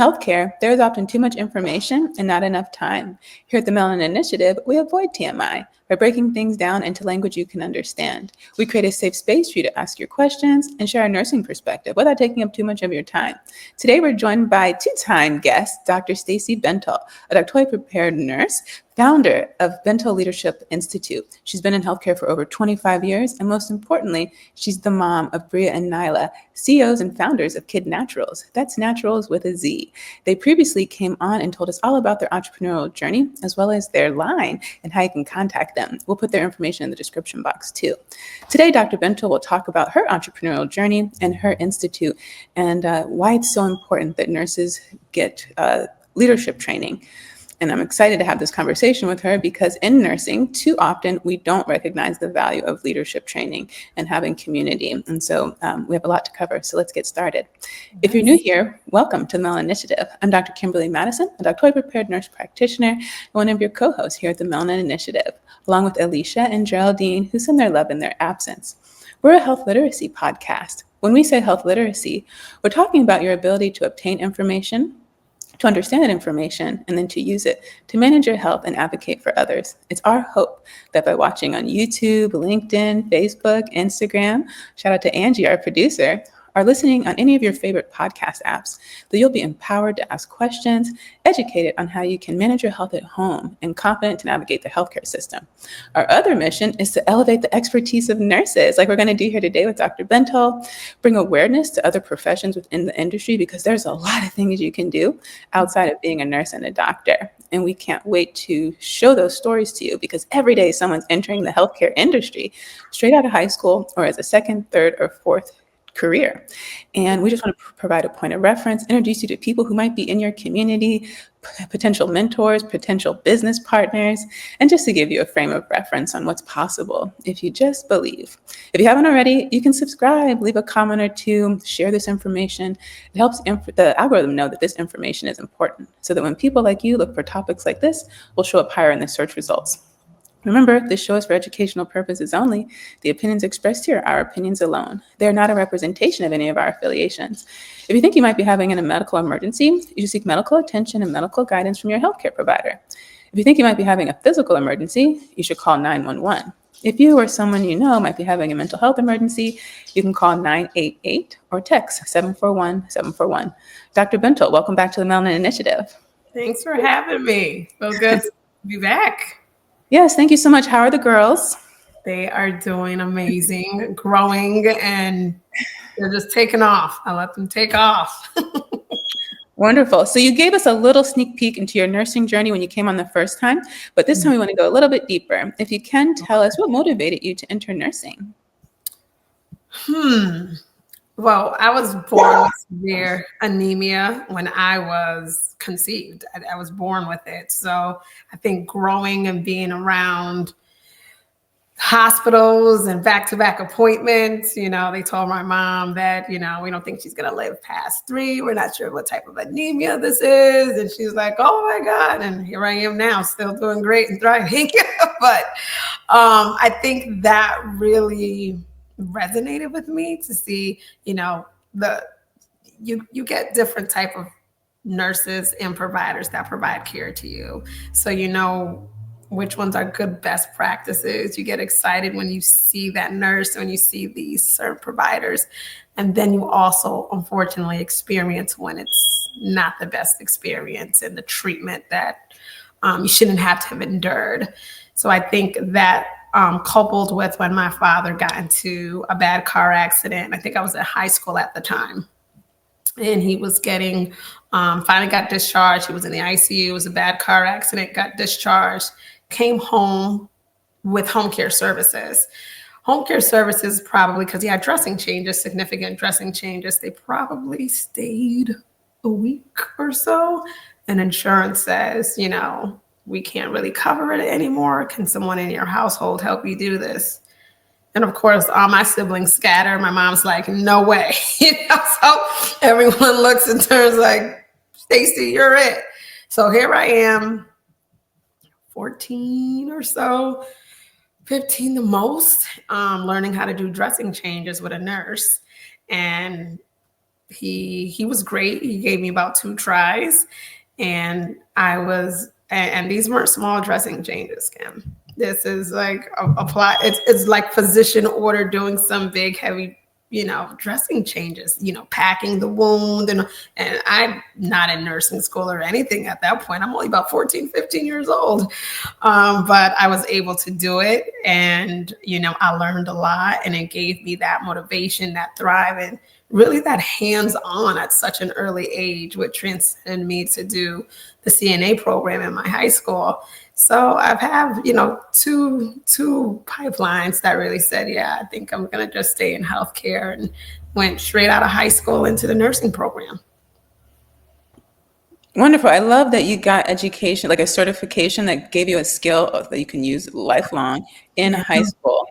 healthcare, there is often too much information and not enough time. Here at the Melanin Initiative, we avoid TMI by breaking things down into language you can understand. We create a safe space for you to ask your questions and share our nursing perspective without taking up too much of your time. Today, we're joined by two-time guest, Dr. Stacy Bentil, a doctorally prepared nurse, founder of Bentil Leadership Institute. She's been in healthcare for over 25 years, and most importantly, she's the mom of Bria and Nyla, CEOs and founders of Kid Naturals. That's Naturals with a Z. They previously came on and told us all about their entrepreneurial journey, as well as their line and how you can contact them. We'll put their information in the description box too. Today, Dr. Bentil will talk about her entrepreneurial journey and her institute, and why it's so important that nurses get leadership training. And I'm excited to have this conversation with her because in nursing, too often we don't recognize the value of leadership training and having community. And so we have a lot to cover. So let's get started. If you're new here, welcome to the Melanin Initiative. I'm Dr. Kimberly Madison, a doctorally prepared nurse practitioner, and one of your co-hosts here at the Melanin Initiative, along with Alicia and Geraldine, who send their love in their absence. We're a health literacy podcast. When we say health literacy, we're talking about your ability to obtain information, to understand that information, and then to use it to manage your health and advocate for others. It's our hope that by watching on YouTube, LinkedIn, Facebook, Instagram, shout out to Angie, our producer, or listening on any of your favorite podcast apps, that you'll be empowered to ask questions, educated on how you can manage your health at home, and confident to navigate the healthcare system. Our other mission is to elevate the expertise of nurses, like we're going to do here today with Dr. Bentil, bring awareness to other professions within the industry, because there's a lot of things you can do outside of being a nurse and a doctor. And we can't wait to show those stories to you, because every day someone's entering the healthcare industry straight out of high school or as a second, third, or fourth career. And we just want to provide a point of reference, introduce you to people who might be in your community, potential mentors, potential business partners, and just to give you a frame of reference on what's possible if you just believe. If you haven't already, you can subscribe, leave a comment or two, share this information. It helps the algorithm know that this information is important, so that when people like you look for topics like this, we'll show up higher in the search results. Remember, this show is for educational purposes only. The opinions expressed here are our opinions alone. They are not a representation of any of our affiliations. If you think you might be having a medical emergency, you should seek medical attention and medical guidance from your healthcare provider. If you think you might be having a physical emergency, you should call 911. If you or someone you know might be having a mental health emergency, you can call 988 or text 741-741. Dr. Bentil, welcome back to the Melanin Initiative. Thanks for having me. So good to be back. Yes, thank you so much. How are the girls? They are doing amazing, growing, and they're just taking off. I let them take off. Wonderful. So you gave us a little sneak peek into your nursing journey when you came on the first time, but this time we want to go a little bit deeper. If you can tell us what motivated you to enter nursing? Well, I was born with severe anemia when I was conceived. I was born with it. So I think growing and being around hospitals and back-to-back appointments, they told my mom that, we don't think she's going to live past 3. We're not sure what type of anemia this is. And she's like, oh my God. And here I am now, still doing great and thriving. But I think that really resonated with me to see, you get different type of nurses and providers that provide care to you. So which ones are good best practices. You get excited when you see that nurse, when you see these certain providers. And then you also, unfortunately, experience when it's not the best experience and the treatment that you shouldn't have to have endured. So I think that coupled with when my father got into a bad car accident, I think I was in high school at the time, and he was finally got discharged. He was in the ICU. It was a bad car accident, got discharged, came home with home care services. Home care services, probably because he had dressing changes, significant dressing changes, they probably stayed a week or so. And insurance says, we can't really cover it anymore. Can someone in your household help you do this? And of course, all my siblings scatter. My mom's like, no way. So everyone looks and turns like, Stacy, you're it. So here I am, 14 or so, 15 the most, learning how to do dressing changes with a nurse. And he was great. He gave me about 2 tries, and and these weren't small dressing changes, Kim. This is like apply. It's like physician order doing some big heavy, dressing changes, packing the wound. And I'm not in nursing school or anything at that point. I'm only about 14, 15 years old. But I was able to do it. And, I learned a lot, and it gave me that motivation, that thrive, and really that hands-on at such an early age, which transcended me to do the CNA program in my high school. So I've had, two pipelines that really said, yeah, I think I'm going to just stay in healthcare, and went straight out of high school into the nursing program. Wonderful. I love that you got education, like a certification that gave you a skill that you can use lifelong in high school.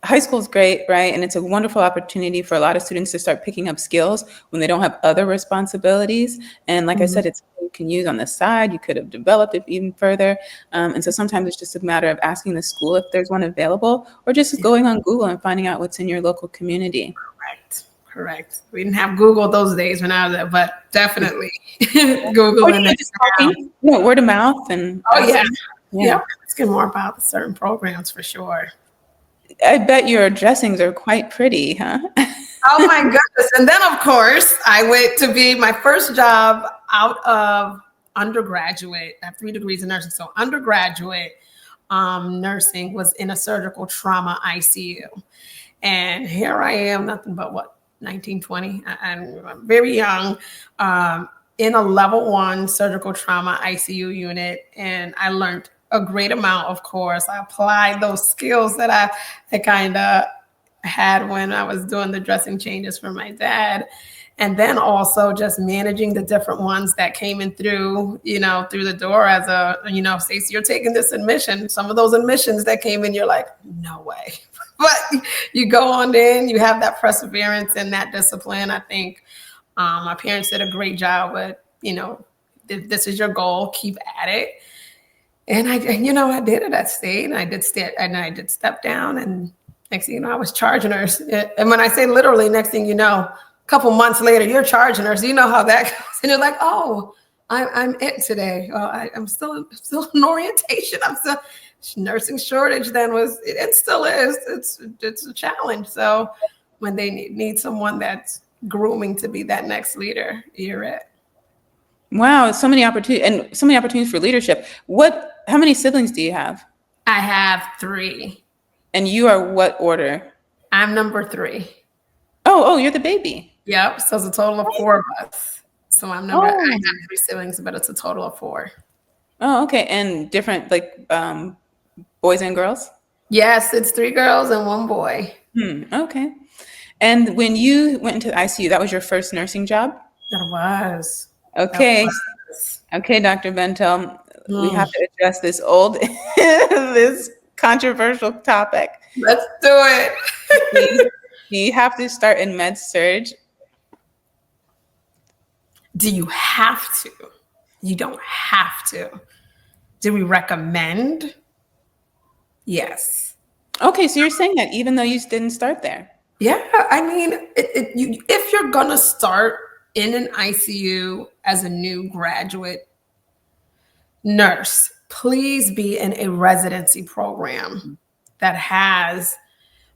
High school is great, right? And it's a wonderful opportunity for a lot of students to start picking up skills when they don't have other responsibilities. And like I said, it's something you can use on the side. You could have developed it even further. And so sometimes it's just a matter of asking the school if there's one available, or just going on Google and finding out what's in your local community. Correct. We didn't have Google those days when I was there, but definitely Google and just talking, word of mouth. And asking more about certain programs for sure. I bet your dressings are quite pretty, huh? Oh my goodness. And then of course I went to be my first job out of undergraduate. I have 3 degrees in nursing. So undergraduate nursing was in a surgical trauma ICU. And here I am, nothing but 19, 20. I'm very young, in a level 1 surgical trauma ICU unit. And I learned a great amount, of course. I applied those skills that I kind of had when I was doing the dressing changes for my dad. And then also just managing the different ones that came in through the door as Stacy, you're taking this admission. Some of those admissions that came in, you're like, no way. But you go on in, you have that perseverance and that discipline. I think my parents did a great job with, if this is your goal, keep at it. And I did it. I stayed, and I did step down, and next thing you know, I was charge nurse. And when I say literally, next thing you know, a couple months later, you're charge nurse. You know how that goes, and you're like, oh, I'm it today. I'm still in orientation. I'm still nursing shortage. Then it still is. It's a challenge. So when they need someone that's grooming to be that next leader, you're it. Wow, so many opportunities for leadership. How many siblings do you have? I have 3. And you are what order? I'm number 3. Oh, you're the baby. Yep. So it's a total of 4 of us. So I have 3 siblings, but it's a total of 4. Oh, okay. And different, boys and girls? Yes, it's 3 girls and 1 boy. Okay. And when you went into the ICU, that was your first nursing job? That was. Okay. Okay, Dr. Bentil, we have to address this controversial topic. Let's do it. You have to start in med surg. Do you have to? You don't have to. Do we recommend? Yes. Okay, so you're saying that even though you didn't start there? Yeah, I mean, if you're gonna start in an ICU as a new graduate nurse, please be in a residency program that has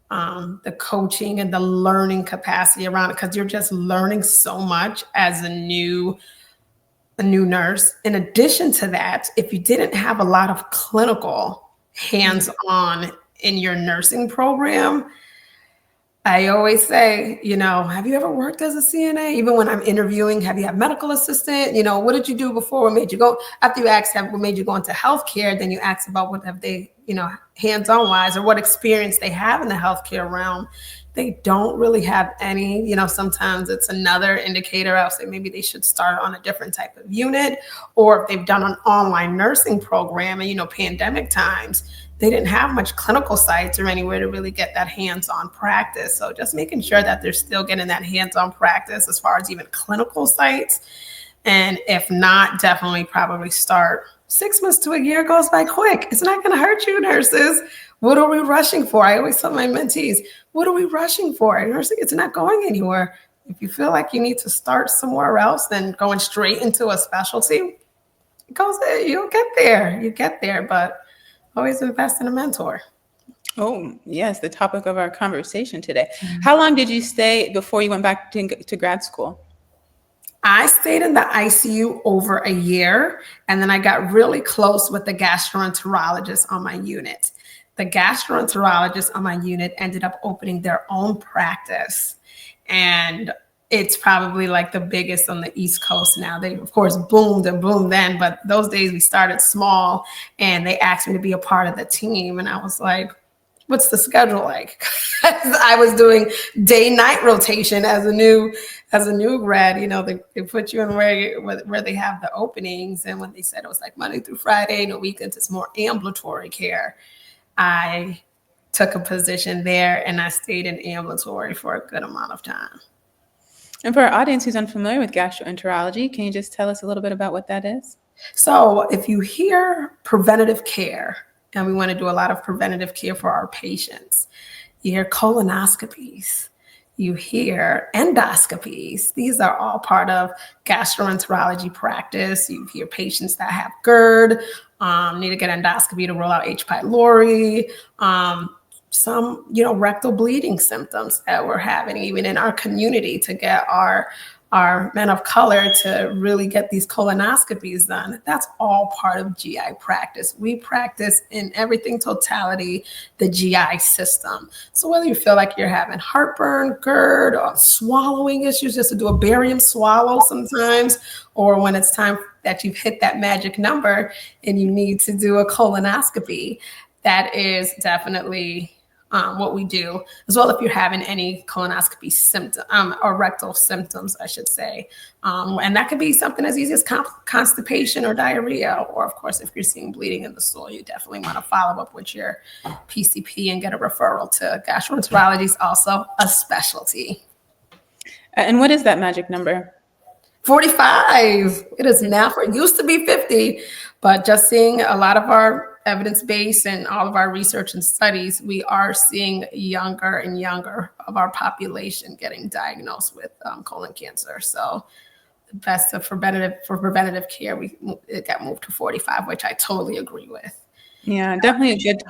the coaching and the learning capacity around it, because you're just learning so much as a new nurse. In addition to that, if you didn't have a lot of clinical hands-on in your nursing program, I always say, have you ever worked as a CNA? Even when I'm interviewing, have you had medical assistant? What did you do before? What made you go? After you ask what made you go into healthcare, then you ask about what have they, hands-on wise, or what experience they have in the healthcare realm. They don't really have any. Sometimes it's another indicator. I'll say maybe they should start on a different type of unit, or if they've done an online nursing program, and pandemic times, they didn't have much clinical sites or anywhere to really get that hands-on practice. So just making sure that they're still getting that hands-on practice as far as even clinical sites. And if not, definitely probably start 6 months to a year goes by quick. It's not going to hurt you, nurses. What are we rushing for? I always tell my mentees, what are we rushing for? Nursing, it's not going anywhere. If you feel like you need to start somewhere else, then going straight into a specialty, you'll get there. You get there, but always invest in a mentor. Oh, yes, the topic of our conversation today. How long did you stay before you went back to grad school? I stayed in the ICU over a year, and then I got really close with the gastroenterologist on my unit. The gastroenterologist on my unit ended up opening their own practice, and it's probably like the biggest on the East Coast now. They, of course, boomed and boomed then, but those days we started small, and they asked me to be a part of the team, and I was like, what's the schedule like? I was doing day-night rotation as a new grad. You know, they put you in where they have the openings. And when they said it was like Monday through Friday and the weekends, it's more ambulatory care. I took a position there and I stayed in ambulatory for a good amount of time. And for our audience who's unfamiliar with gastroenterology, can you just tell us a little bit about what that is? So if you hear preventative care, and we want to do a lot of preventative care for our patients, you hear colonoscopies, you hear endoscopies. These are all part of gastroenterology practice. You hear patients that have GERD, need to get endoscopy to rule out H. pylori, some, rectal bleeding symptoms that we're having even in our community, to get our men of color to really get these colonoscopies done. That's all part of GI practice. We practice in everything totality, the GI system. So whether you feel like you're having heartburn, GERD, or swallowing issues, just to do a barium swallow sometimes, or when it's time that you've hit that magic number and you need to do a colonoscopy, that is definitely what we do, as well if you're having any colonoscopy symptom or rectal symptoms, I should say. And that could be something as easy as constipation or diarrhea. Or of course, if you're seeing bleeding in the stool, you definitely want to follow up with your PCP and get a referral to gastroenterology. Is also a specialty. And what is that magic number? 45. It is now. It used to be 50, but just seeing a lot of our evidence base and all of our research and studies, we are seeing younger and younger of our population getting diagnosed with colon cancer. So the best for preventative care, it got moved to 45, which I totally agree with. Yeah, definitely a good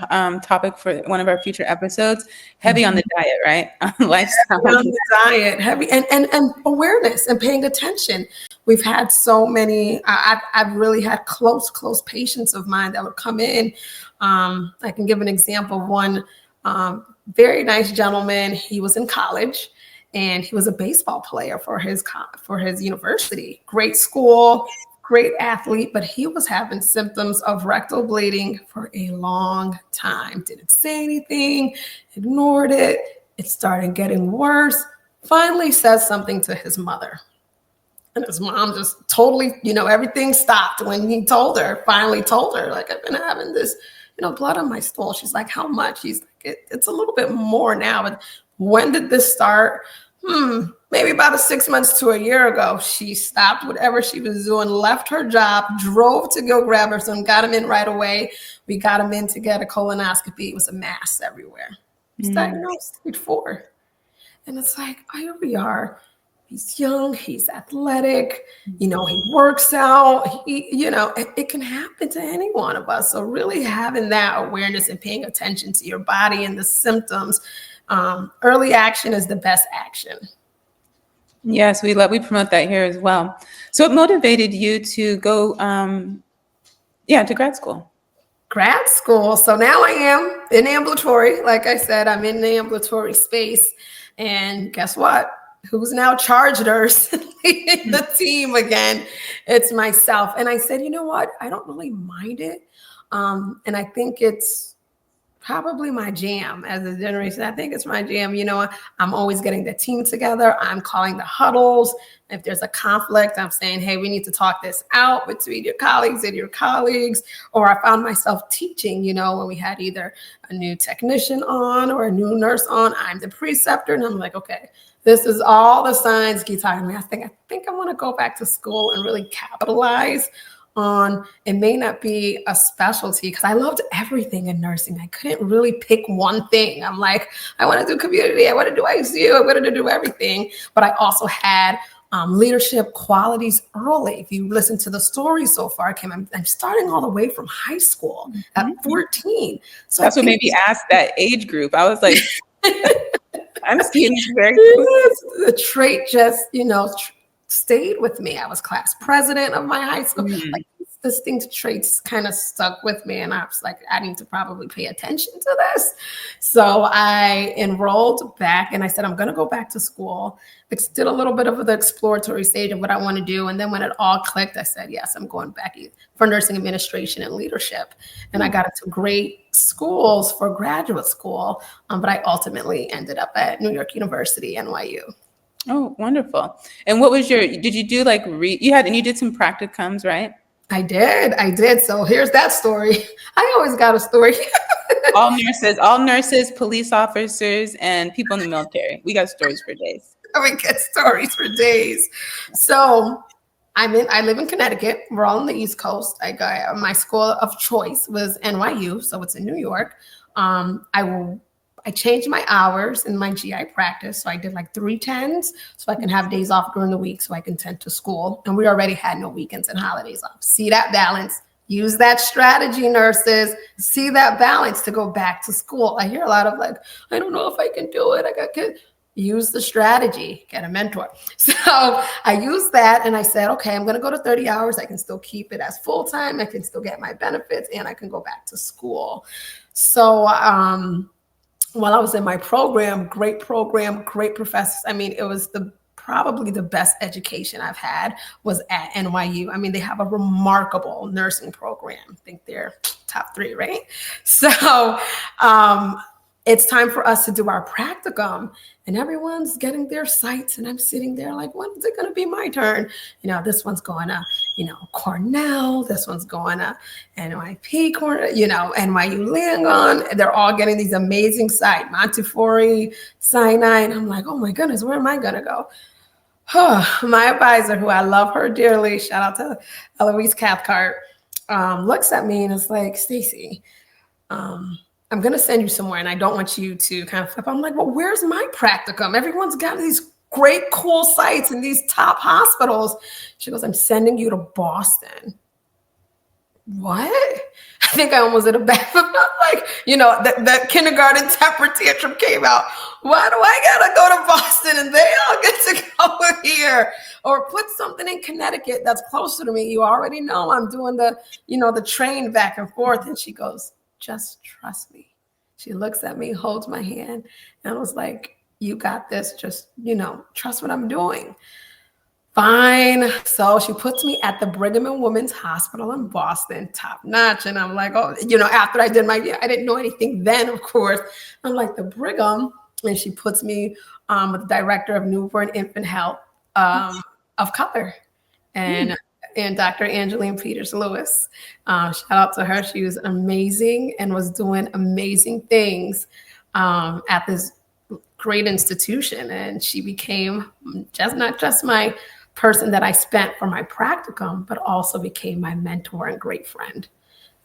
topic for one of our future episodes. Heavy on the diet, right? Lifestyle. Heavy on the diet, heavy and awareness and paying attention. We've had so many. I've really had close patients of mine that would come in. I can give an example of one very nice gentleman. He was in college and he was a baseball player for his university. Great school. Great athlete, but he was having symptoms of rectal bleeding for a long time. Didn't say anything, ignored it. It started getting worse. Finally says something to his mother. And his mom just totally, everything stopped when he finally told her, like, I've been having this, blood on my stool. She's like, how much? He's like, it's a little bit more now. But when did this start? Maybe about 6 months to a year ago. She stopped whatever she was doing, left her job, drove to go grab her son, got him in right away. We got him in to get a colonoscopy. It was a mass everywhere. He was diagnosed stage 4. And it's like, here we are. He's young, he's athletic, he works out, it can happen to any one of us. So really having that awareness and paying attention to your body and the symptoms. Early action is the best action. Yes, we promote that here as well. So what motivated you to go to grad school? Grad school. So now I am in ambulatory. Like I said, I'm in the ambulatory space. And guess what? Who's now charge nurse leading the team again? It's myself. And I said, you know what? I don't really mind it. And I think it's probably my jam as a generation. I think it's my jam. I'm always getting the team together. I'm calling the huddles. If there's a conflict, I'm saying, hey, we need to talk this out between your colleagues and your colleagues. Or I found myself teaching, when we had either a new technician on or a new nurse on, I'm the preceptor. And I'm like, okay, this is all the signs keep talking to me. I think I want to go back to school and really capitalize on, it may not be a specialty, because I loved everything in nursing. I couldn't really pick one thing. I'm like, I want to do community, I want to do ICU, I wanted to do everything. But I also had leadership qualities early. If you listen to the story so far, Kim, I'm starting all the way from high school at 14. So that's what made me ask that age group. I was like, I'm seeing this very quickly. The trait just, stayed with me. I was class president of my high school. Like, distinct traits kind of stuck with me, and I was like, I need to probably pay attention to this. So I enrolled back, and I said, I'm going to go back to school. Did a little bit of the exploratory stage of what I want to do, and then when it all clicked, I said, yes, I'm going back for nursing administration and leadership. And I got into great schools for graduate school, but I ultimately ended up at New York University, NYU. Oh, wonderful. And what was did you do like, you did some practicums, right? I did. So here's that story. I always got a story. all nurses, police officers, and people in the military. We got stories for days. We get stories for days. So I live in Connecticut. We're all on the East Coast. I got my school of choice was NYU, so it's in New York. I changed my hours in my GI practice. So I did like 3/10s so I can have days off during the week so I can tend to school. And we already had no weekends and holidays off. See that balance? Use that strategy, nurses. See that balance to go back to school. I hear a lot of like, I don't know if I can do it. I got kids. Use the strategy, get a mentor. So I used that and I said, okay, I'm going to go to 30 hours. I can still keep it as full-time. I can still get my benefits and I can go back to school. So, while I was in my program, great professors. I mean, it was probably the best education I've had was at NYU. I mean, they have a remarkable nursing program. I think they're top 3, right? So it's time for us to do our practicum, and everyone's getting their sites, and I'm sitting there like, when is it going to be my turn? This one's going to, Cornell. This one's going to NYP, NYU Langone. They're all getting these amazing sites, Montefiore, Sinai, and I'm like, oh my goodness, where am I going to go? My advisor, who I love her dearly, shout out to Eloise Cathcart, looks at me and is like, Stacy, I'm going to send you somewhere and I don't want you to kind of flip. I'm like, well, where's my practicum? Everyone's got these great, cool sites in these top hospitals. She goes, I'm sending you to Boston. What? I think I almost did a backflip. Like, the kindergarten temper tantrum came out. Why do I got to go to Boston and they all get to go here? Or put something in Connecticut that's closer to me. You already know I'm doing the train back and forth. And she goes, just trust me. She looks at me, holds my hand, and I was like, you got this. Just, trust what I'm doing. Fine. So she puts me at the Brigham and Women's Hospital in Boston, top notch. And I'm like, oh, after I did I didn't know anything then, of course. I'm like, the Brigham. And she puts me with the director of newborn infant health of color. And Dr. Angeline Peters-Lewis. Shout out to her. She was amazing and was doing amazing things at this great institution. And she became not just my person that I spent for my practicum, but also became my mentor and great friend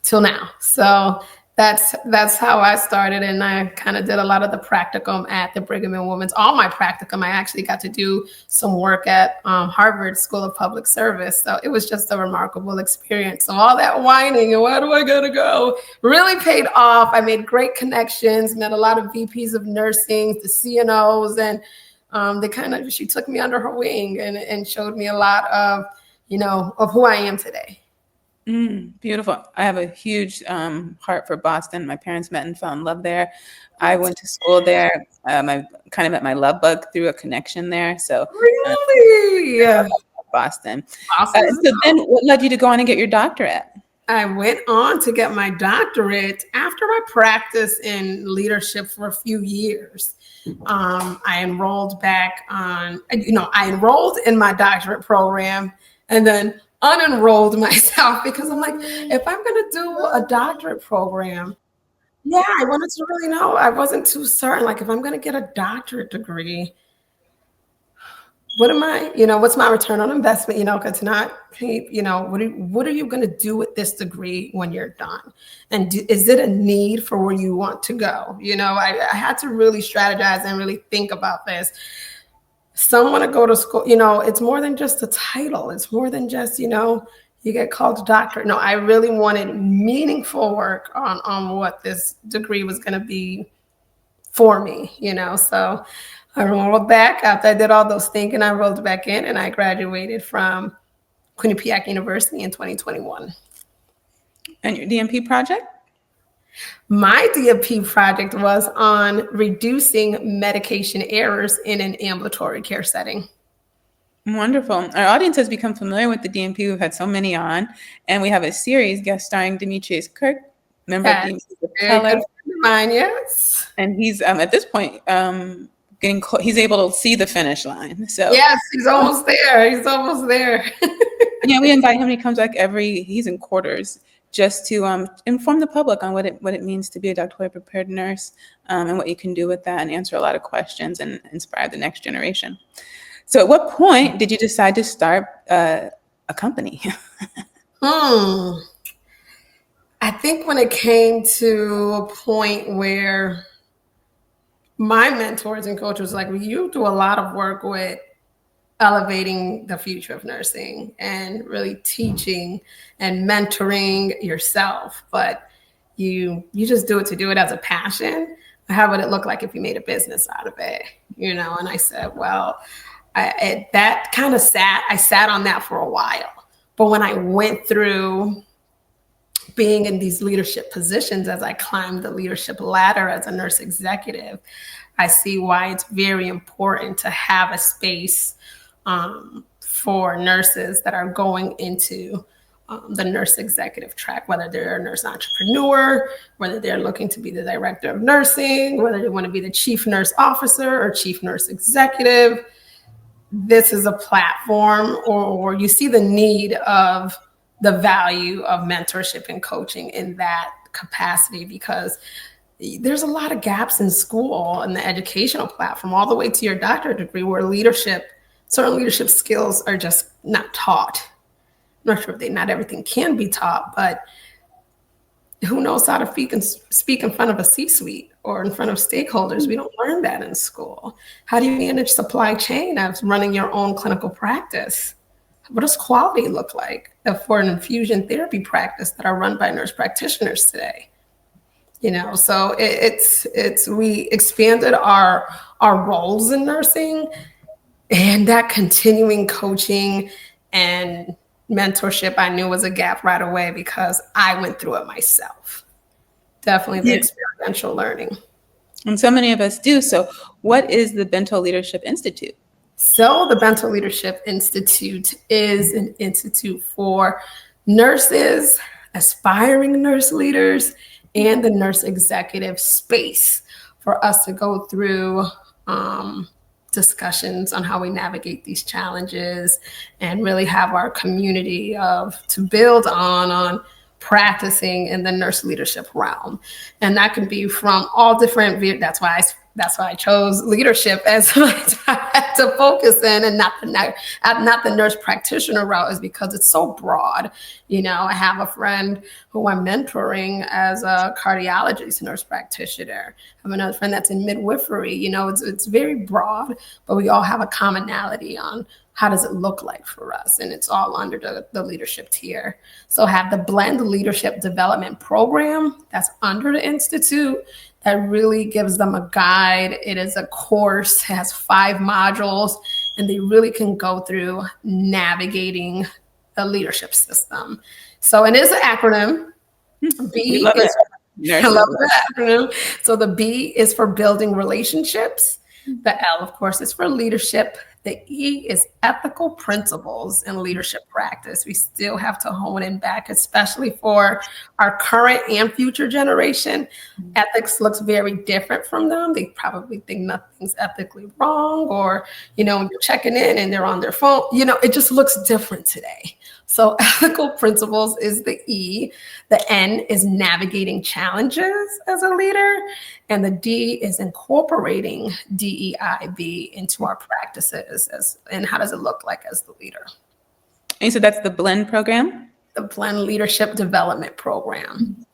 till now. So that's how I started. And I kind of did a lot of the practicum at the Brigham and Women's. All my practicum, I actually got to do some work at Harvard School of Public Service. So it was just a remarkable experience. So all that whining and why do I gotta go really paid off. I made great connections, met a lot of VPs of nursing, the CNOs, and she took me under her wing and showed me a lot of who I am today. Beautiful. I have a huge heart for Boston. My parents met and fell in love there. I went to school there. I kind of met my love bug through a connection there. So really, Boston. So then, what led you to go on and get your doctorate? I went on to get my doctorate after I practiced in leadership for a few years. I enrolled I enrolled in my doctorate program and then unenrolled myself because I'm like, if I'm going to do a doctorate program, I wanted to really know. I wasn't too certain. Like, if I'm going to get a doctorate degree, what am I, what's my return on investment? Because not, what are you going to do with this degree when you're done? And is it a need for where you want to go? I had to really strategize and really think about this. Some want to go to school, it's more than just a title. It's more than just, you get called a doctor. No, I really wanted meaningful work on what this degree was going to be for me, so I rolled back after I did all those thinking. I rolled back in and I graduated from Quinnipiac University in 2021. And your DMP project? My DMP project was on reducing medication errors in an ambulatory care setting. Wonderful. Our audience has become familiar with the DMP. We've had so many on, and we have a series guest starring Demetrius Kirk, member of DMP Keller. Mine, yes. And he's at this point he's able to see the finish line. So yes, he's almost there. He's almost there. Yeah, we invite him. He comes back he's in quarters just to inform the public on what it means to be a doctorally prepared nurse, and what you can do with that, and answer a lot of questions and inspire the next generation. So at what point did you decide to start a company? I think when it came to a point where my mentors and coaches were like, you do a lot of work with elevating the future of nursing and really teaching and mentoring yourself, but you just do it to do it as a passion. How would it look like if you made a business out of it? And I said, well, I sat on that for a while. But when I went through being in these leadership positions, as I climbed the leadership ladder as a nurse executive, I see why it's very important to have a space for nurses that are going into the nurse executive track, whether they're a nurse entrepreneur, whether they're looking to be the director of nursing, whether they want to be the chief nurse officer or chief nurse executive. This is a platform, or you see the need of the value of mentorship and coaching in that capacity, because there's a lot of gaps in school and the educational platform all the way to your doctorate degree where certain leadership skills are just not taught. I'm not sure if not everything can be taught, but who knows how to speak in front of a C-suite or in front of stakeholders? We don't learn that in school. How do you manage supply chain as running your own clinical practice? What does quality look like for an infusion therapy practice that are run by nurse practitioners today? So we expanded our roles in nursing, and that continuing coaching and mentorship I knew was a gap right away because I went through it myself. Definitely the experiential learning. And so many of us do. So what is the Bentil Leadership Institute? So the Bentil Leadership Institute is an institute for nurses, aspiring nurse leaders, and the nurse executive space for us to go through discussions on how we navigate these challenges and really have our community to build on practicing in the nurse leadership realm. And that can be from all different, that's why I chose leadership as to focus in, and not the nurse practitioner route, is because it's so broad. I have a friend who I'm mentoring as a cardiologist nurse practitioner. I have another friend that's in midwifery. It's very broad, but we all have a commonality on how does it look like for us? And it's all under the leadership tier. So have the Blend Leadership Development Program that's under the Institute that really gives them a guide. It is a course, has 5 modules, and they really can go through navigating the leadership system. So it is an acronym. B is, I love the acronym. So the B is for building relationships. The L, of course, is for leadership. The E is ethical principles in leadership practice. We still have to hone in back, especially for our current and future generation. Ethics looks very different from them. They probably think nothing's ethically wrong, or, when you're checking in and they're on their phone, it just looks different today. So ethical principles is the E. The N is navigating challenges as a leader. And the D is incorporating DEIB into our practices. practice and how does it look like as the leader. And so that's the Blend program? The Blend Leadership Development Program.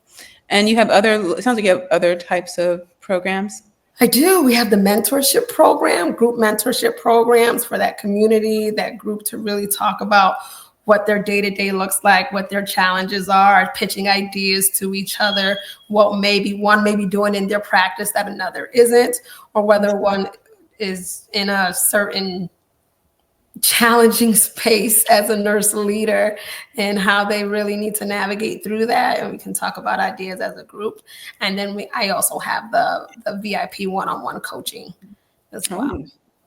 And you have it sounds like you have other types of programs. I do. We have the mentorship program, group mentorship programs for that community, that group to really talk about what their day-to-day looks like, what their challenges are, pitching ideas to each other, what maybe one may be doing in their practice that another isn't, or whether one is in a certain challenging space as a nurse leader and how they really need to navigate through that. And we can talk about ideas as a group. And then I also have the VIP one-on-one coaching as well. Oh,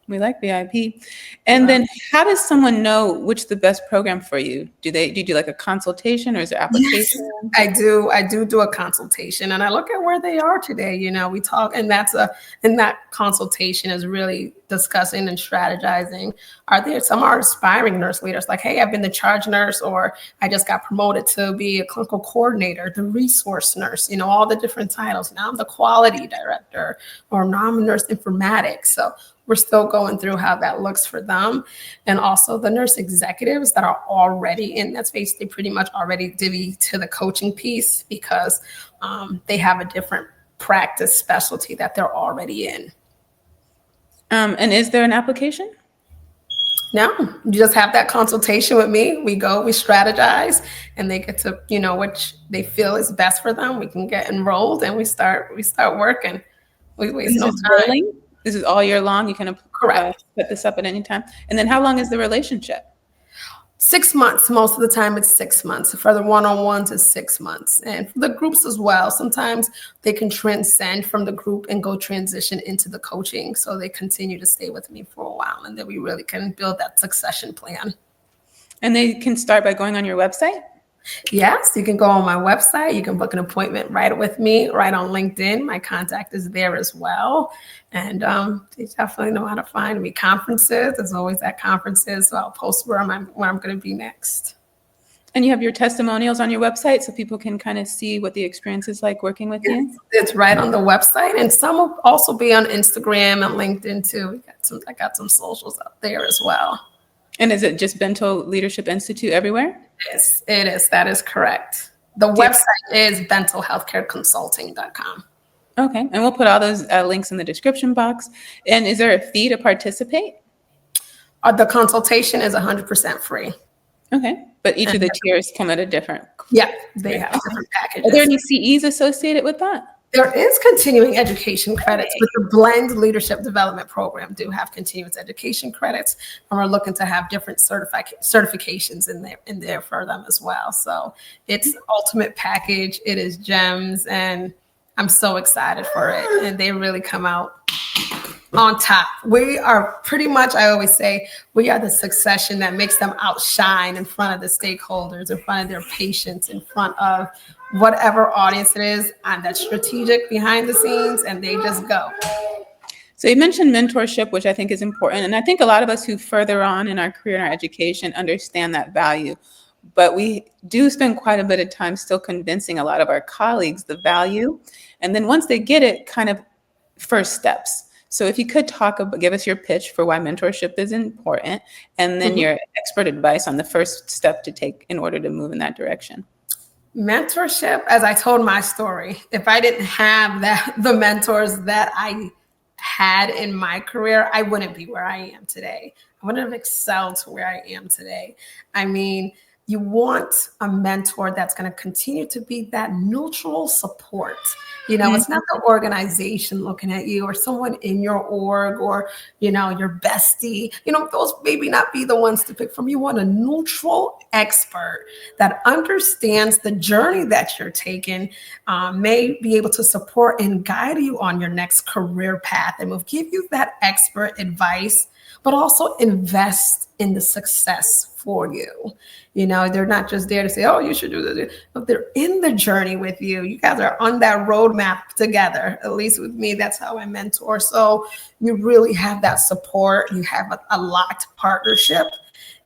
we like VIP. And then how does someone know which the best program for you? Do you do like a consultation or is there application? Yes, I do a consultation and I look at where they are today. We talk, and that consultation is really discussing and strategizing. Some are aspiring nurse leaders like, hey, I've been the charge nurse, or I just got promoted to be a clinical coordinator, the resource nurse, all the different titles. Now I'm the quality director, or now I'm a nurse informatics. So we're still going through how that looks for them. And also the nurse executives that are already in that space, they pretty much already divvy to the coaching piece because they have a different practice specialty that they're already in. And is there an application? No, you just have that consultation with me. We strategize, and they get to, which they feel is best for them. We can get enrolled and we start working. We waste no time. Rolling? This is all year long. You can Correct. Put this up at any time. And then how long is the relationship? 6 months. Most of the time it's 6 months. For the one-on-ones, it's 6 months. And for the groups as well, sometimes they can transcend from the group and go transition into the coaching. So they continue to stay with me for a while, and then we really can build that succession plan. And they can start by going on your website? Yes, you can go on my website. You can book an appointment right with me, right on LinkedIn. My contact is there as well. And they definitely know how to find me. Conferences, there's always at conferences. So I'll post where I'm going to be next. And you have your testimonials on your website so people can kind of see what the experience is like working with you? It's right on the website. And some will also be on Instagram and LinkedIn too. I got some socials out there as well. And is it just Bentil Leadership Institute everywhere? Yes, it is. That is correct. The website is bentilhealthcareconsulting.com. Okay. And we'll put all those links in the description box. And is there a fee to participate? The consultation is 100% free. Okay. But each of the tiers come at a different. Yeah, they have different packages. Are there any CEs associated with that? There is continuing education credits, but the Blend Leadership Development Program do have continuous education credits, and we're looking to have different certifications in there for them as well. So it's ultimate package. It is gems, and I'm so excited for it. And they really come out on top. We are pretty much, I always say, we are the succession that makes them outshine in front of the stakeholders, in front of their patients, in front of whatever audience it is, that's strategic behind the scenes, and they just go. So you mentioned mentorship, which I think is important. And I think a lot of us who further on in our career and our education understand that value. But we do spend quite a bit of time still convincing a lot of our colleagues the value. And then once they get it, kind of first steps. So if you could give us your pitch for why mentorship is important, and then your expert advice on the first step to take in order to move in that direction. Mentorship, as I told my story, if I didn't have the mentors that I had in my career, I wouldn't be where I am today. I wouldn't have excelled to where I am today. I mean, you want a mentor that's going to continue to be that neutral support. It's not the organization looking at you or someone in your org or, your bestie. Those maybe not be the ones to pick from. You want a neutral expert that understands the journey that you're taking, may be able to support and guide you on your next career path, and will give you that expert advice, but also invest in the success for you. They're not just there to say, oh, you should do this, but they're in the journey with you. You guys are on that roadmap together. At least with me, that's how I mentor. So you really have that support. You have a locked partnership,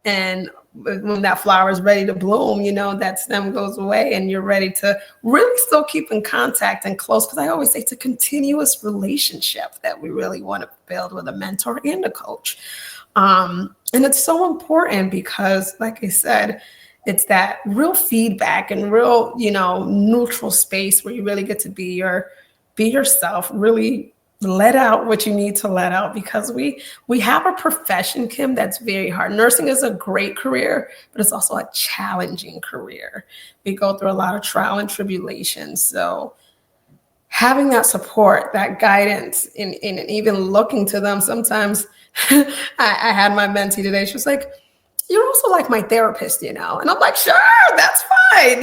And when that flower is ready to bloom, that stem goes away and you're ready to really still keep in contact and close. Because I always say it's a continuous relationship that we really want to build with a mentor and a coach. And it's so important because, like I said, it's that real feedback and real, neutral space where you really get to be yourself, really let out what you need to let out, because we have a profession, Kim, that's very hard. Nursing is a great career, but it's also a challenging career. We go through a lot of trial and tribulations. So having that support, that guidance, and even looking to them. Sometimes I had my mentee today. She was like, "You're also like my therapist, And I'm like, "Sure, that's fine.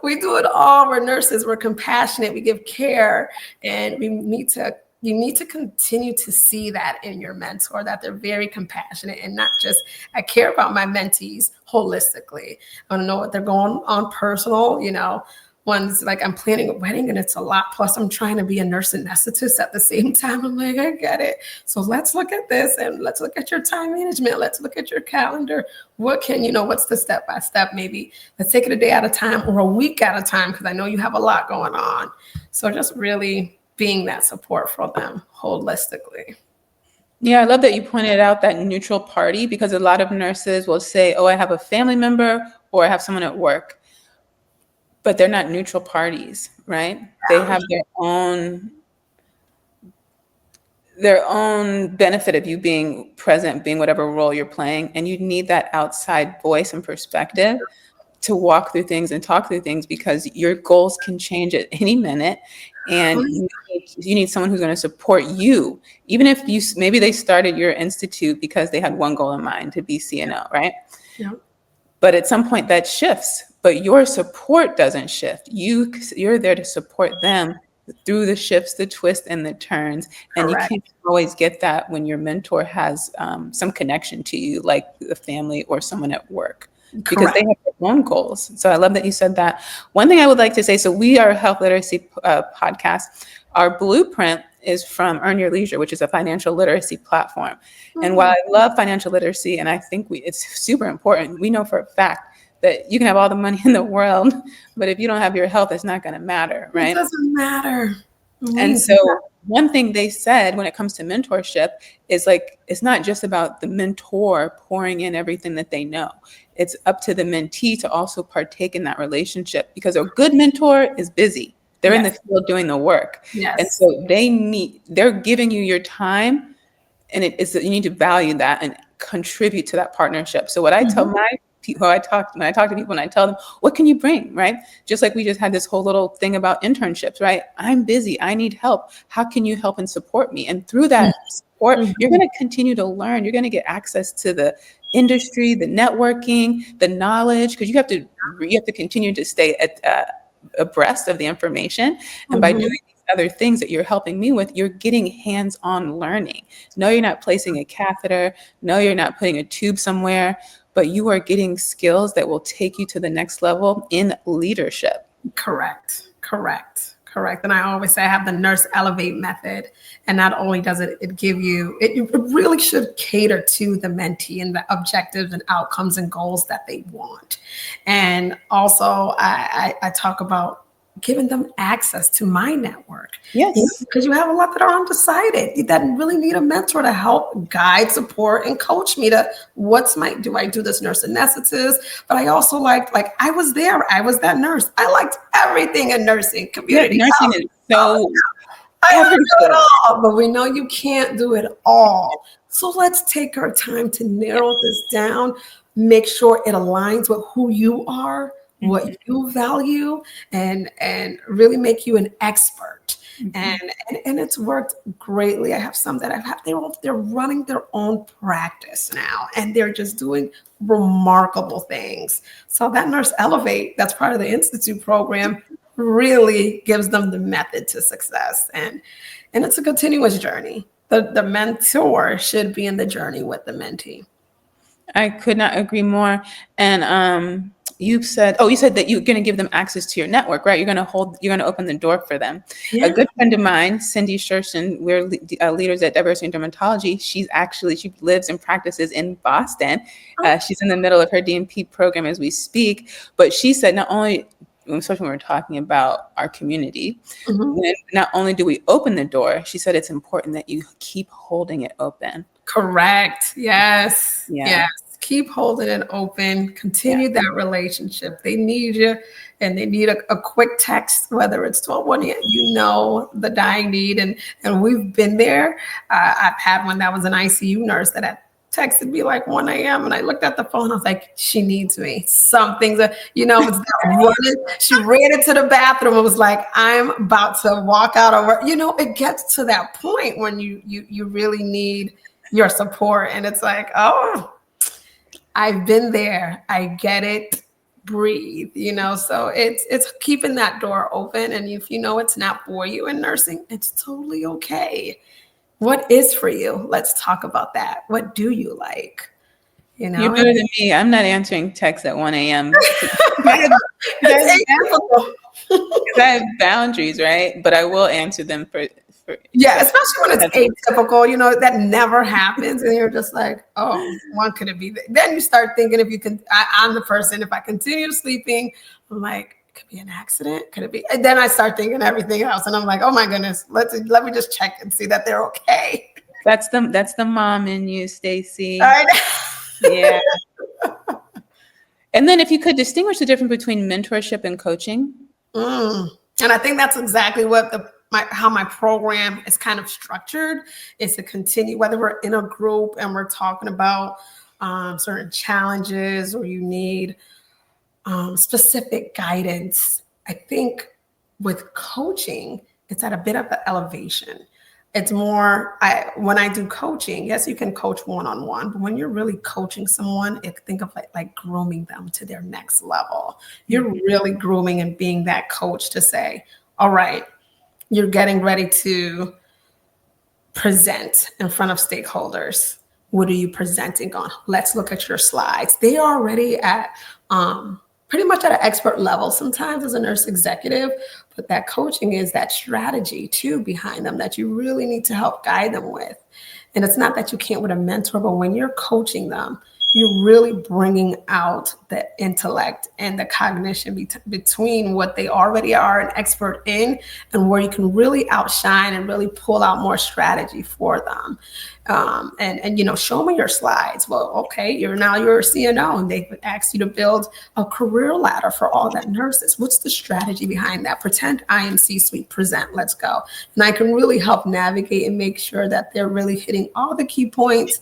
We do it all. We're nurses. We're compassionate. We give care, and you need to continue to see that in your mentor, that they're very compassionate and not just, I care about my mentees holistically. I want to know what they're going on personal, One's like, I'm planning a wedding and it's a lot. Plus, I'm trying to be a nurse anesthetist at the same time. I'm like, I get it. So let's look at this and let's look at your time management. Let's look at your calendar. What's the step-by-step? Maybe let's take it a day at a time or a week at a time, because I know you have a lot going on. So just really being that support for them holistically. Yeah, I love that you pointed out that neutral party, because a lot of nurses will say, oh, I have a family member or I have someone at work. But they're not neutral parties, right? They have their own benefit of you being present, being whatever role you're playing. And you need that outside voice and perspective to walk through things and talk through things, because your goals can change at any minute. And you need someone who's going to support you. Even if maybe they started your institute because they had one goal in mind, to be CNO, right? Yeah. But at some point that shifts, but your support doesn't shift. You're there to support them through the shifts, the twists, and the turns. And Correct. You can't always get that when your mentor has some connection to you, like the family or someone at work, because they have their own goals. So I love that you said that. One thing I would like to say, so we are a health literacy podcast. Our blueprint is from Earn Your Leisure, which is a financial literacy platform. Mm-hmm. And while I love financial literacy, and I think it's super important, we know for a fact that you can have all the money in the world, but if you don't have your health, it's not going to matter, right? It doesn't matter. And so one thing they said when it comes to mentorship is, like, it's not just about the mentor pouring in everything that they know. It's up to the mentee to also partake in that relationship, because a good mentor is busy. They're in the field doing the work. Yes. And so they're giving you your time, and you need to value that and contribute to that partnership. So what I tell my people, when I talk to people, and I tell them, what can you bring, right? Just like we just had this whole little thing about internships, right? I'm busy. I need help. How can you help and support me? And through that support, you're going to continue to learn. You're going to get access to the industry, the networking, the knowledge, because you have to continue to stay abreast of the information. And by doing these other things that you're helping me with, you're getting hands-on learning. No, you're not placing a catheter. No, you're not putting a tube somewhere, but you are getting skills that will take you to the next level in leadership. Correct. And I always say I have the Nurse Elevate method. And not only does it give you, it really should cater to the mentee and the objectives and outcomes and goals that they want. And also I talk about giving them access to my network. Yes. Because you have a lot that are undecided that really need a mentor to help guide, support, and coach me to do I do this nurse anesthetist? But I also like I was that nurse. I liked everything in nursing, community. Yeah, nursing is so I want to do it all, but we know you can't do it all. So let's take our time to narrow this down, make sure it aligns with who you are, what you value, and really make you an expert. And it's worked greatly. I have some that I've had, they're running their own practice now, and they're just doing remarkable things. So that Nurse Elevate, that's part of the Institute program, really gives them the method to success. And it's a continuous journey. The mentor should be in the journey with the mentee. I could not agree more. And You said that you're going to give them access to your network, right? You're going to open the door for them. Yeah. A good friend of mine, Cindy Sherston, we're leaders at Diversity and Dermatology. She lives and practices in Boston. She's in the middle of her DMP program as we speak. But she said especially when we're talking about our community, when not only do we open the door, she said it's important that you keep holding it open. Correct. Yes. Yeah. Yes. Keep holding it open. Continue that relationship. They need you, and they need a quick text, whether it's 12 you know the dying need, and we've been there. I've had one that was an ICU nurse that had texted me like 1 a.m. and I looked at the phone. I was like, she needs me. Some things it's that running. She ran into the bathroom and was like, I'm about to walk out over. It gets to that point when you really need your support, and it's like, oh, I've been there. I get it. Breathe, so it's keeping that door open. And if it's not for you in nursing, it's totally okay. What is for you? Let's talk about that. What do you like? You're better than me. I'm not answering texts at 1 a.m. I have boundaries, right? But I will answer them for especially when it's atypical, that never happens. And you're just like, oh, when could it be? Then you start thinking, I'm the person, if I continue sleeping, I'm like, it could be an accident. Could it be? And then I start thinking everything else. And I'm like, oh my goodness, let me just check and see that they're okay. That's the mom in you, Stacy. I know. Yeah. And then if you could distinguish the difference between mentorship and coaching. And I think that's exactly what how my program is kind of structured, is to continue, whether we're in a group and we're talking about certain challenges, or you need specific guidance. I think with coaching, it's at a bit of an elevation. It's more, when I do coaching, yes, you can coach one-on-one, but when you're really coaching someone, think of like grooming them to their next level. You're really grooming and being that coach to say, all right, you're getting ready to present in front of stakeholders. What are you presenting on? Let's look at your slides. They are already at pretty much at an expert level sometimes as a nurse executive, but that coaching is that strategy too behind them that you really need to help guide them with. And it's not that you can't with a mentor, but when you're coaching them, you're really bringing out the intellect and the cognition between what they already are an expert in, and where you can really outshine and really pull out more strategy for them. And show me your slides. Well, okay, you're a CNO, and they asked you to build a career ladder for all that nurses. What's the strategy behind that? Pretend I am C-suite, present, let's go. And I can really help navigate and make sure that they're really hitting all the key points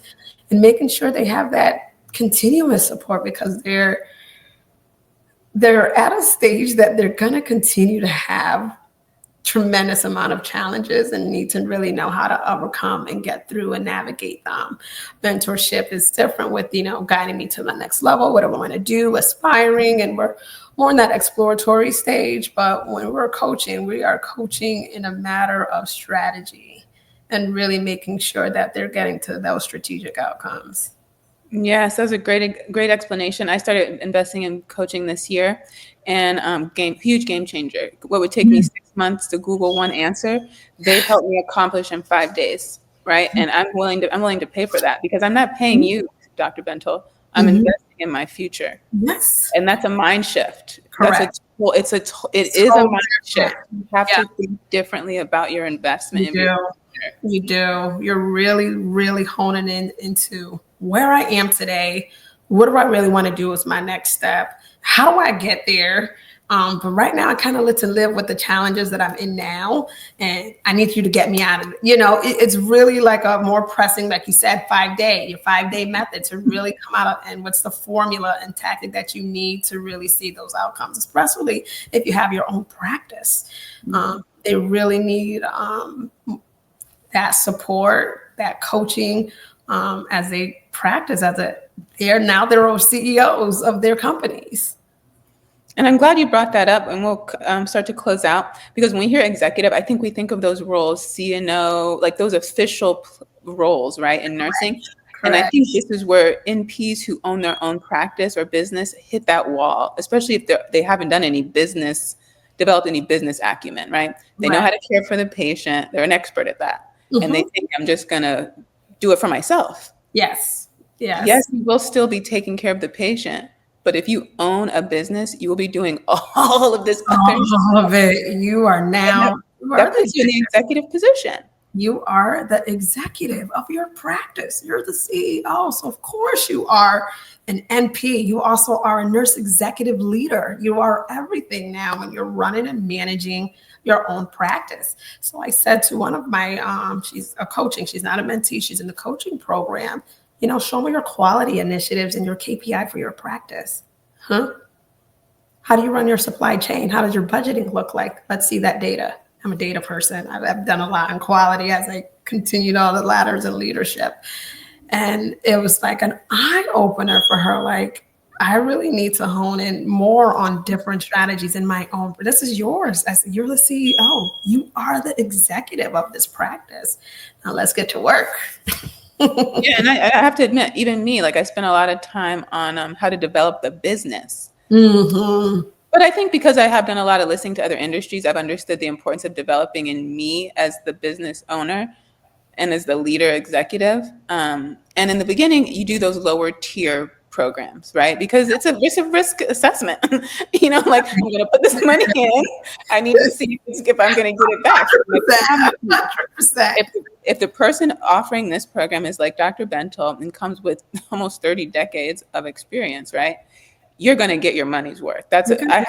and making sure they have that continuous support, because they're at a stage that they're going to continue to have tremendous amount of challenges and need to really know how to overcome and get through and navigate them. Mentorship is different with, guiding me to the next level. What do I want to do? Aspiring. And we're more in that exploratory stage. But when we're coaching, we are coaching in a matter of strategy and really making sure that they're getting to those strategic outcomes. Yes, that's a great explanation. I started investing in coaching this year, and huge game changer. What would take me 6 months to Google one answer, they helped me accomplish in 5 days, right? And I'm willing to pay for that, because I'm not paying you, Dr. Bentil. I'm investing in my future. Yes, and that's a mind shift. Correct. It is a mind shift. You have to think differently about your investment. You do. You're really, really honing into where I am today. What do I really want to do as my next step? How do I get there? But right now I kind of live with the challenges that I'm in now, and I need you to get me out of it. It's really like a more pressing, like you said, your 5-day method to really come out of, and what's the formula and tactic that you need to really see those outcomes, especially if you have your own practice. They really need that support, that coaching, as they practice they're now their own CEOs of their companies. And I'm glad you brought that up, and we'll start to close out, because when we hear executive, I think we think of those roles, CNO, like those official roles, right, in nursing. And I think this is where NPs who own their own practice or business hit that wall, especially if they haven't done any business, developed any business acumen, right? They know how to care for the patient. They're an expert at that. And they think, I'm just going to do it for myself. Yes. Yes, you will still be taking care of the patient. But if you own a business, you will be doing all of this other stuff. All of it. You are now. That puts you in the executive position. You are the executive of your practice. You're the CEO. So of course you are an NP. You also are a nurse executive leader. You are everything now when you're running and managing your own practice. So I said to one of my, she's a coaching, she's not a mentee, she's in the coaching program. Show me your quality initiatives and your KPI for your practice. How do you run your supply chain? How does your budgeting look like? Let's see that data. I'm a data person. I've done a lot in quality as I continued all the ladders in leadership. And it was like an eye opener for her. Like, I really need to hone in more on different strategies in my own. This is yours. I said, you're the CEO. You are the executive of this practice. Now let's get to work. Yeah, and I have to admit, even me, like I spent a lot of time on how to develop the business. But I think because I have done a lot of listening to other industries, I've understood the importance of developing in me as the business owner and as the leader executive. And in the beginning, you do those lower tier programs, right? Because it's a risk assessment. Like, I'm going to put this money in. I need to see if I'm going to get it back. 100%. If the person offering this program is like Dr. Bentil and comes with almost 30 decades of experience, right? You're going to get your money's worth. I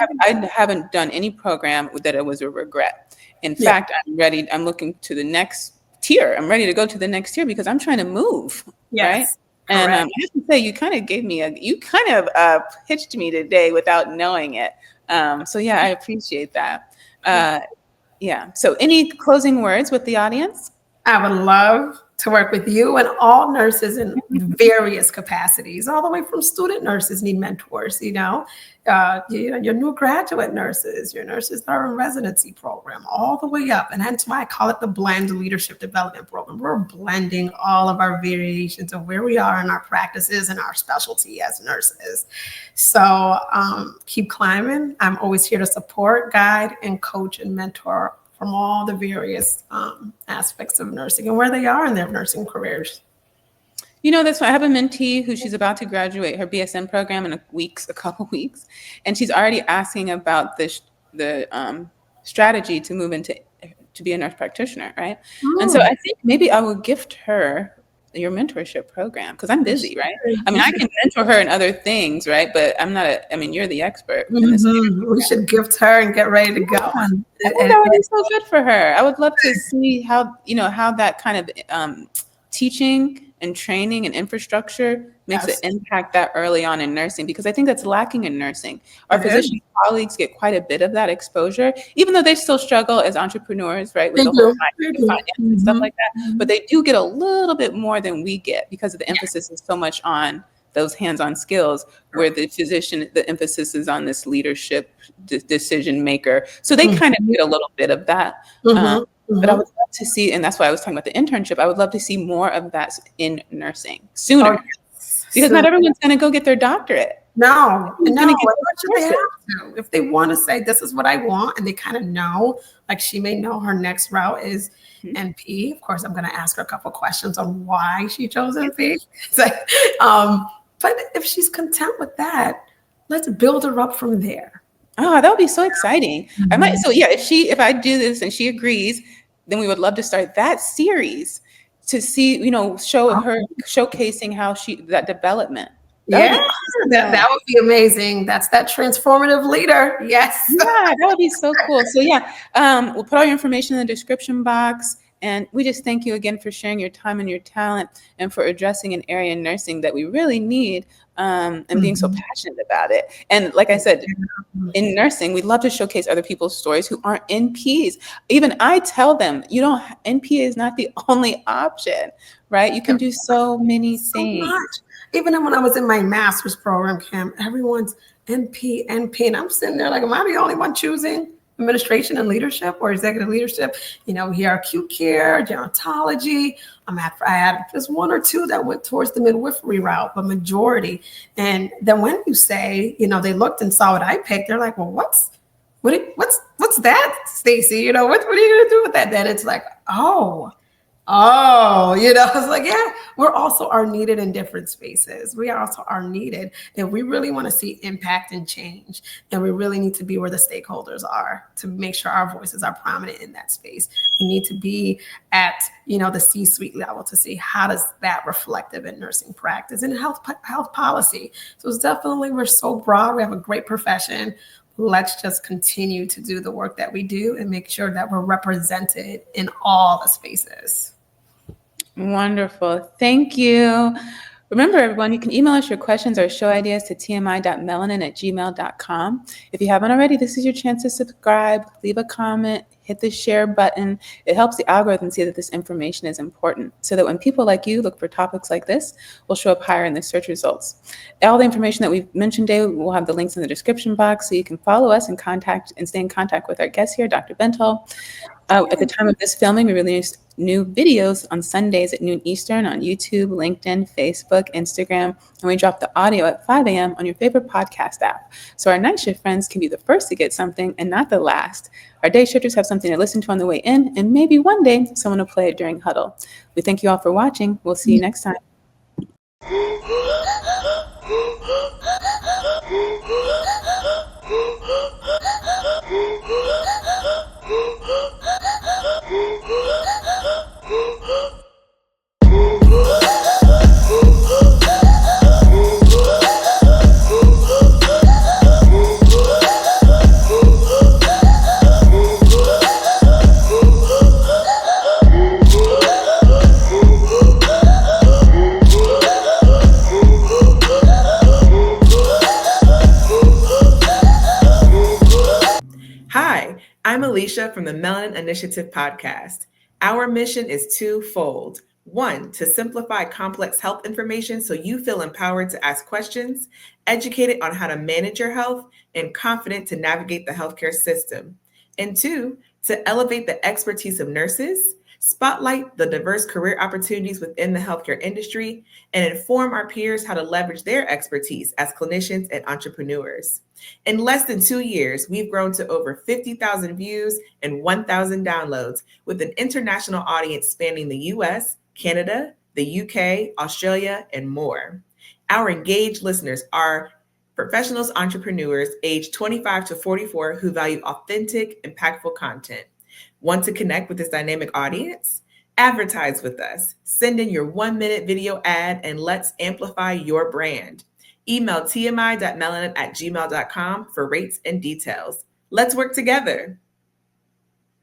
haven't done any program that it was a regret. In fact, I'm looking to the next tier. I'm ready to go to the next tier because I'm trying to move. Right. And I have to say, you kind of pitched me today without knowing it. So yeah, I appreciate that. So any closing words with the audience? I would love to work with you and all nurses in various capacities, all the way from student nurses need mentors, your new graduate nurses, your nurses that are in residency program, all the way up. And that's why I call it the Blend Leadership Development Program. We're blending all of our variations of where we are in our practices and our specialty as nurses. So keep climbing. I'm always here to support, guide, and coach and mentor from all the various aspects of nursing and where they are in their nursing careers. That's why I have a mentee who she's about to graduate her BSN program in a couple weeks. And she's already asking about the strategy to move to be a nurse practitioner, right? And so I think maybe I will gift her your mentorship program because I'm busy, right? I mean, I can mentor her in other things, right? But I'm not you're the expert. In this we should gift her and get ready to go. I think that would be so good for her. I would love to see how that kind of teaching and training and infrastructure makes an impact that early on in nursing, because I think that's lacking in nursing. Our physician colleagues get quite a bit of that exposure, even though they still struggle as entrepreneurs, right? With the whole finance and stuff like that. But they do get a little bit more than we get because of the emphasis is so much on those hands-on skills, where the emphasis is on this leadership decision maker. So they kind of get a little bit of that. But I would love to see, and that's why I was talking about the internship, I would love to see more of that in nursing sooner. Because not everyone's going to go get their doctorate. No. If they want to say, this is what I want, and they kind of know, like she may know her next route is NP. Of course, I'm going to ask her a couple questions on why she chose NP. But if she's content with that, let's build her up from there. Oh, that would be so exciting. I might. So yeah, if I do this and she agrees, then we would love to start that series to see, show her showcasing how that development. That would be amazing. That's that transformative leader. Yes. Yeah, that would be so cool. So yeah, we'll put all your information in the description box. And we just thank you again for sharing your time and your talent and for addressing an area in nursing that we really need, and being so passionate about it. And like I said, in nursing, we love to showcase other people's stories who aren't NPs. Even I tell them, NP is not the only option, right? You can do so many things. Much. Even when I was in my master's program, Kim, everyone's NP, and I'm sitting there like, am I the only one choosing? administration and leadership or executive leadership, here acute care, gerontology. I had just one or two that went towards the midwifery route, but majority. And then when you say, they looked and saw what I picked, they're like, well, what's that, Stacy? What are you going to do with that? Then it's like, it's like, yeah, we're also are needed in different spaces. We also are needed if we really want to see impact and change. And we really need to be where the stakeholders are to make sure our voices are prominent in that space. We need to be at, the C-suite level to see how does that reflective in nursing practice and health policy. So it's definitely, we're so broad. We have a great profession. Let's just continue to do the work that we do and make sure that we're represented in all the spaces. Wonderful. Thank you. Remember, everyone, you can email us your questions or show ideas to tmi.melanin@gmail.com. If you haven't already, this is your chance to subscribe, leave a comment, hit the share button. It helps the algorithm see that this information is important so that when people like you look for topics like this, we'll show up higher in the search results. All the information that we've mentioned today, we'll have the links in the description box so you can follow us and stay in contact with our guest here, Dr. Bentil. At the time of this filming, we released new videos on Sundays at noon Eastern on YouTube, LinkedIn, Facebook, Instagram, and we drop the audio at 5 a.m. on your favorite podcast app. So our night shift friends can be the first to get something and not the last. Our day shifters have something to listen to on the way in, and maybe one day someone will play it during huddle. We thank you all for watching. We'll see you next time. Hi, I'm Alicia from the Melanin Initiative podcast. Our mission is twofold. One, to simplify complex health information so you feel empowered to ask questions, educated on how to manage your health, and confident to navigate the healthcare system. And two, to elevate the expertise of nurses, spotlight the diverse career opportunities within the healthcare industry, and inform our peers how to leverage their expertise as clinicians and entrepreneurs. In less than 2 years, we've grown to over 50,000 views and 1,000 downloads with an international audience spanning the US, Canada, the UK, Australia, and more. Our engaged listeners are professionals, entrepreneurs aged 25 to 44 who value authentic, impactful content. Want to connect with this dynamic audience? Advertise with us. Send in your 1-minute video ad and let's amplify your brand. Email tmi.melanin@gmail.com for rates and details. Let's work together.